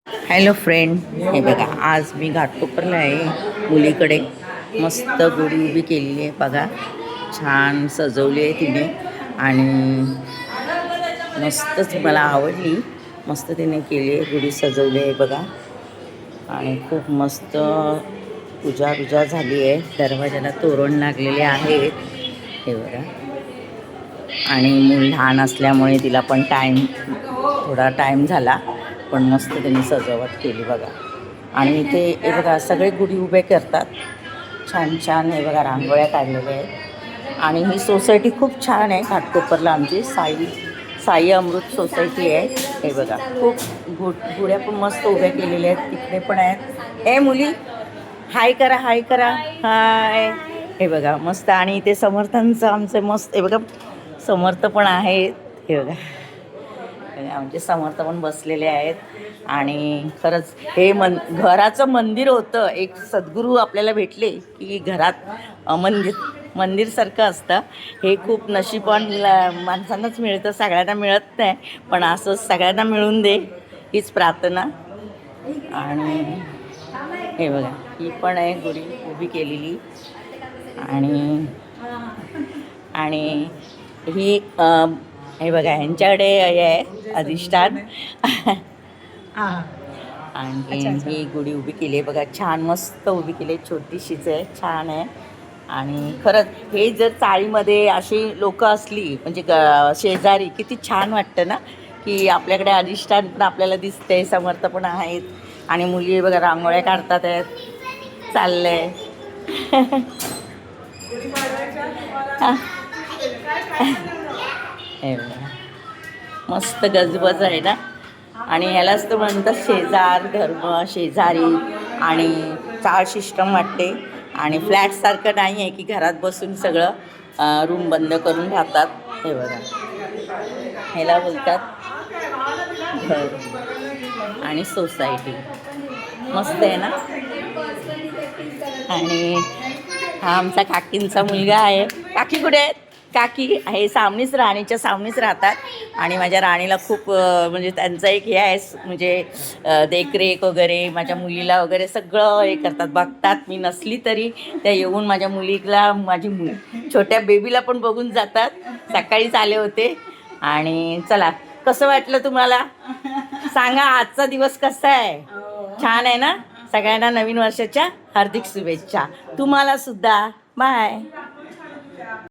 Hello friend, हे बघा आज मी घाटकोपरला आहे. मुलीकडे मस्त गुढी उभी केलेली आहे बघा. छान सजवली आहे तिने आणि मस्तच मला आवडली. मस्त तिने केली आहे, गुढी सजवली आहे बघा. आणि खूप मस्त पूजा झाली आहे. दरवाजाला तोरण लागलेले आहेत हे बघा. आणि मूल लहान असल्यामुळे तिला पण थोडा टाईम झाला, पण मस्त त्यांनी सजावट केली बघा. आणि इथे हे बघा सगळे गुढी उभे करतात. छान छान हे बघा रांगोळ्या काढलेल्या आहेत. आणि ही सोसायटी खूप छान आहे घाटकोपरला. आमची साई अमृत सोसायटी आहे. हे बघा खूप गुड्या पण मस्त उभ्या केलेल्या आहेत. तिकडे पण आहेत. ए मुली, हाय करा, हाय करा, हाय. हे बघा मस्त. आणि इथे समर्थांचं आमचं मस्त हे बघा, समर्थ पण आहेत. हे बघा आमचे समर्थ पण बसलेले आहेत. आणि खरंच हे घराचं मंदिर होतं. एक सद्गुरू आपल्याला भेटले की घरात मंदिरसारखं असतं. हे खूप नशीबवान माणसांनाच मिळतं, सगळ्यांना मिळत नाही. पण असं सगळ्यांना मिळून दे हीच प्रार्थना. आणि हे बघा ही पण आहे गुढी उभी केलेली. आणि ही हे बघा ह्यांच्याकडे हे आहे अधिष्ठान. आणि ही गुढी उभी केली आहे बघा. छान मस्त उभी केली आहे. छोटीशीच आहे, छान आहे. आणि खरंच हे जर चाळीमध्ये अशी लोक असली म्हणजे शेजारी, किती छान वाटतं ना, की आपल्याकडे अधिष्ठान पण आपल्याला दिसते, समर्थ पण आहेत. आणि मुली बघा रांगोळ्या काढतात आहेत, चाललंय. हे बघा मस्त गजबज आहे ना. आणि ह्यालाच तर म्हणतात शेजार धर्म, शेजारी आणि चाळ सिस्टम वाटते. आणि फ्लॅटसारखं नाही आहे की घरात बसून सगळं रूम बंद करून राहतात. हे बघा ह्याला बोलतात घर आणि सोसायटी. मस्त आहे ना. आणि हा आमचा काकींचा मुलगा आहे. काकी कुठे आहेत? काकी हे सामनीच, राणीच्या सामनीच राहतात. आणि माझ्या राणीला खूप म्हणजे त्यांचं एक हे आहे, म्हणजे देखरेख वगैरे माझ्या मुलीला वगैरे सगळं हे करतात, बघतात. मी नसली तरी त्या येऊन माझ्या मुलीला, छोट्या बेबीला पण बघून जातात. सकाळीच आले होते. आणि चला, कसं वाटलं तुम्हाला सांगा. आजचा दिवस कसा आहे? छान आहे ना. सगळ्यांना नवीन वर्षाच्या हार्दिक शुभेच्छा. तुम्हाला सुद्धा. बाय.